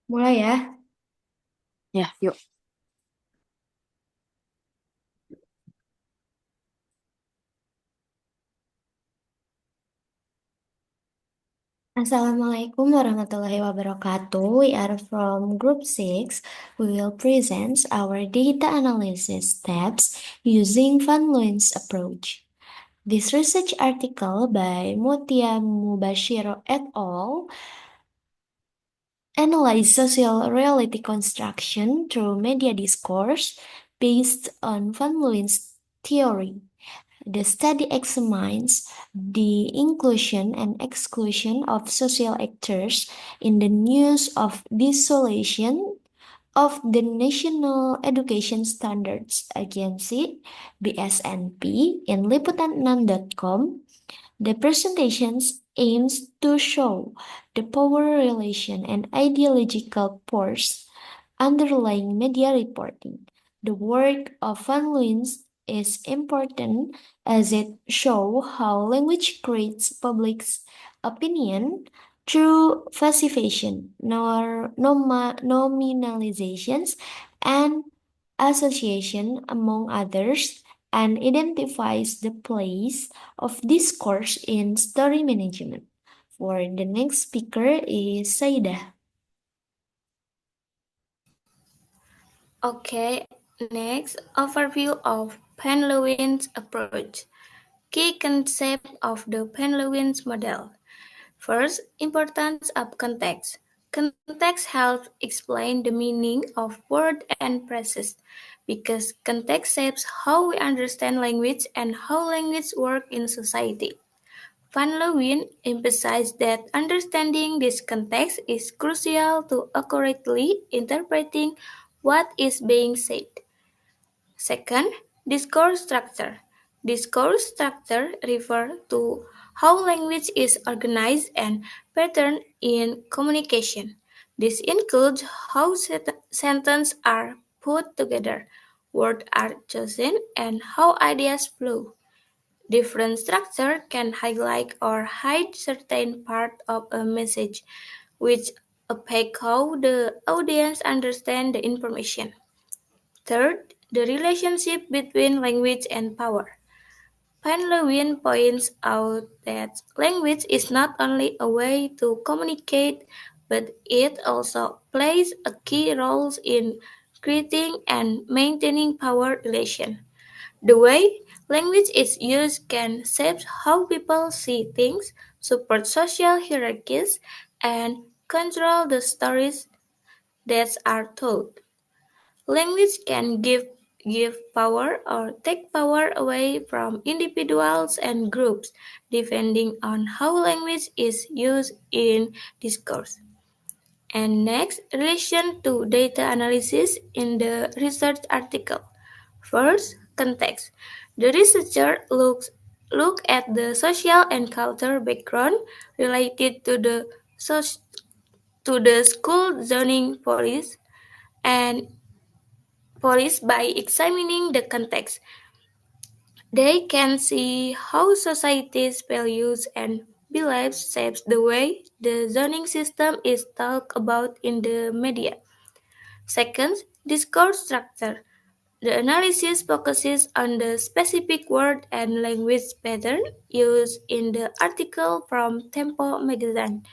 Mulai ya. Ya, yuk. Assalamualaikum warahmatullahi wabarakatuh. We are from Group 6. We will present our data analysis steps using Van Loen's approach. This research article by Mutia Mubashir et al. Analyze social reality construction through media discourse based on Van Loen's theory. The study examines the inclusion and exclusion of social actors in the news of dissolution of the National Education Standards Agency (BSNP) in liputan6.com. The presentations aims to show the power relation and ideological force underlying media reporting. The work of Van Loens is important as it shows how language creates public opinion through falsification, nominalizations, and association, among others, and identifies the place of discourse in story management. For the next speaker is Saida. Okay, next, overview of Penn-Lewin's approach. Key concept of the Penn-Lewin's model. First, importance of context. Context helps explain the meaning of words and phrases because context shapes how we understand language and how language works in society. Van Leeuwen emphasized that understanding this context is crucial to accurately interpreting what is being said. Second, discourse structure. Discourse structure refers to how language is organized and patterned in communication. This includes how sentences are put together, words are chosen, and how ideas flow. Different structure can highlight or hide certain part of a message, which affect how the audience understand the information. Third, the relationship between language and power. Van Leeuwen points out that language is not only a way to communicate, but it also plays a key role in creating and maintaining power relations. The way language is used can shape how people see things, support social hierarchies, and control the stories that are told. Language can give power or take power away from individuals and groups, depending on how language is used in discourse. And next, relation to data analysis in the research article. First, context. The researcher look at the social and cultural background related to the school zoning and police by examining the context. They can see how society's values and beliefs shapes the way the zoning system is talked about in the media. Second, discourse structure. The analysis focuses on the specific word and language pattern used in the article from Tempo magazine.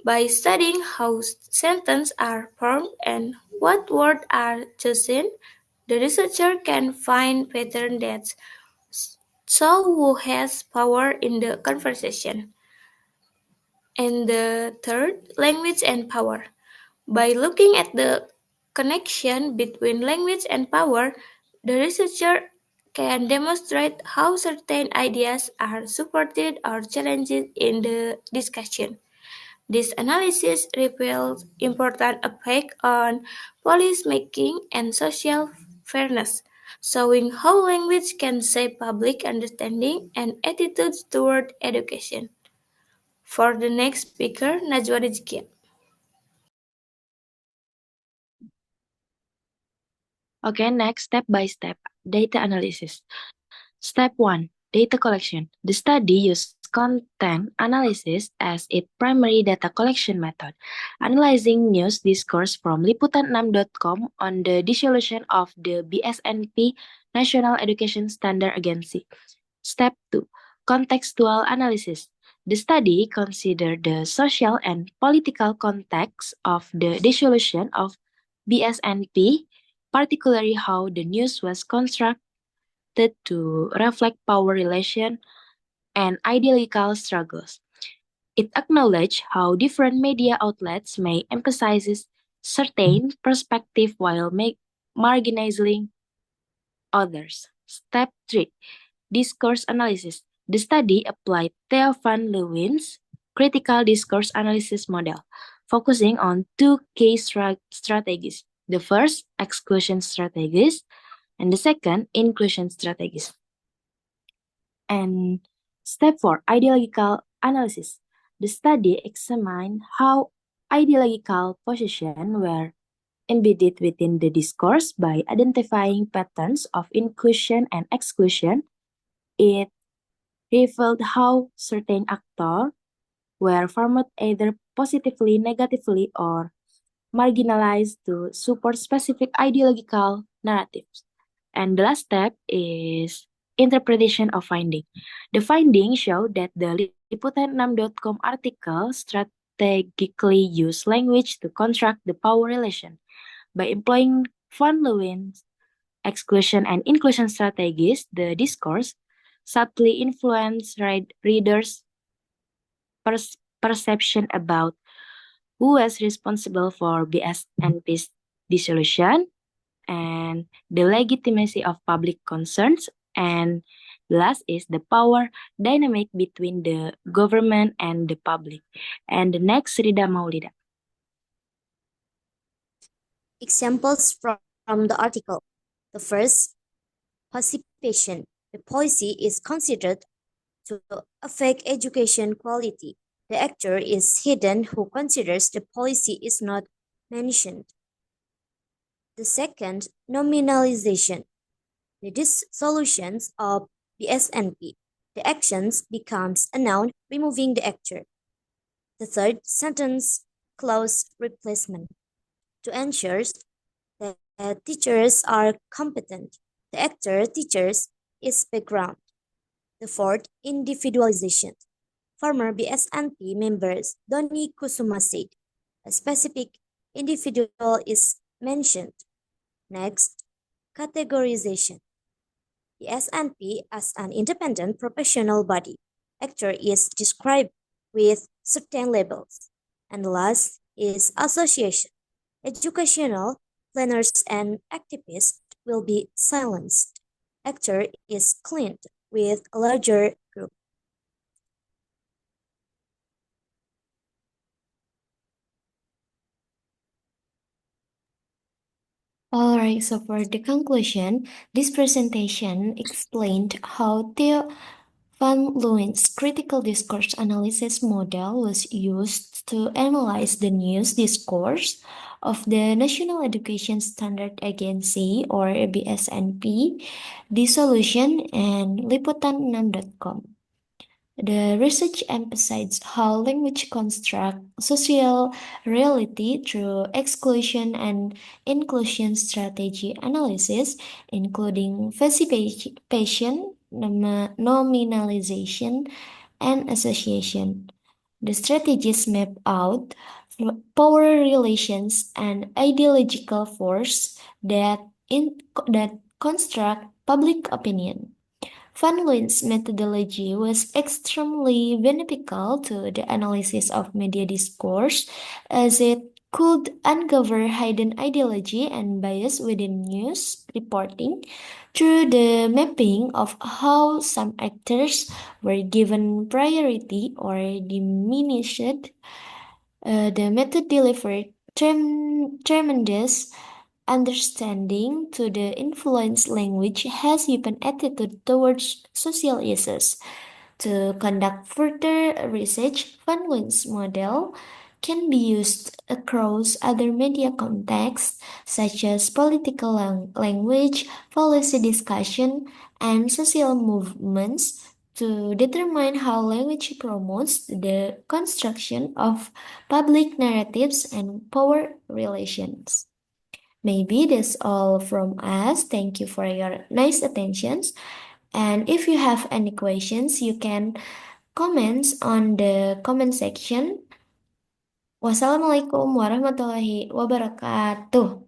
By studying how sentences are formed and what words are chosen, the researcher can find patterns that show who has power in the conversation. And the third, language and power. By looking at the connection between language and power, the researcher can demonstrate how certain ideas are supported or challenged in the discussion. This analysis reveals important effects on policy making and social fairness, showing how language can shape public understanding and attitudes toward education. For the next speaker, Najwa Rizkia. Okay, next, step by step, data analysis. Step 1, data collection. The study used content analysis as its primary data collection method, analyzing news discourse from liputan6.com on the dissolution of the BSNP National Education Standard Agency. Step 2. Contextual analysis. The study considered the social and political context of the dissolution of BSNP, particularly how the news was constructed to reflect power relation and ideological struggles. It acknowledged how different media outlets may emphasize certain perspective while marginalizing others. Step 3. Discourse analysis. The study applied Theo van Leeuwen's critical discourse analysis model, focusing on two key strategies. The first, exclusion strategies, and the second, inclusion strategies. And step 4, ideological analysis. The study examined how ideological positions were embedded within the discourse by identifying patterns of inclusion and exclusion. It revealed how certain actors were formed either positively, negatively, or marginalized to support specific ideological narratives. And the last step is interpretation of finding. The findings show that the Liputan6.com article strategically used language to construct the power relation. By employing van Leeuwen's exclusion and inclusion strategies, the discourse subtly influenced readers' perception about who was responsible for BSNP's dissolution and the legitimacy of public concerns. And last is the power dynamic between the government and the public. And the next, Rida Maulida. Examples from the article. The first, participation. The policy is considered to affect education quality. The actor is hidden who considers the policy is not mentioned. The second, nominalization. The dissolutions of the SNP. The actions becomes a noun, removing the actor. The third, sentence clause replacement. To ensure that teachers are competent, the actor teachers is background. The fourth, individualization. Former BSNP members Doni Kusuma said, a specific individual is mentioned. Next, categorization. The SNP as an independent professional body. Actor is described with certain labels. And last is association. Educational planners and activists will be silenced. Actor is cleaned with a larger group. Alright, so for the conclusion, this presentation explained how Theo van Leeuwen's critical discourse analysis model was used to analyze the news discourse of the National Education Standard Agency or BSNP, dissolution, and Liputan6.com. The research emphasized how language constructs social reality through exclusion and inclusion strategy analysis, including participation, nominalization, and association. The strategies map out power relations and ideological force that construct public opinion. Van Leeuwen's methodology was extremely beneficial to the analysis of media discourse, as it could uncover hidden ideology and bias within news reporting through the mapping of how some actors were given priority or diminished. The method delivered tremendous understanding to the influence language has human attitude towards social issues. To conduct further research, Van Leeuwen's model can be used across other media contexts such as political language, policy discussion, and social movements to determine how language promotes the construction of public narratives and power relations. Maybe that's all from us. Thank you for your nice attentions. And if you have any questions, you can comment on the comment section. Wassalamualaikum warahmatullahi wabarakatuh.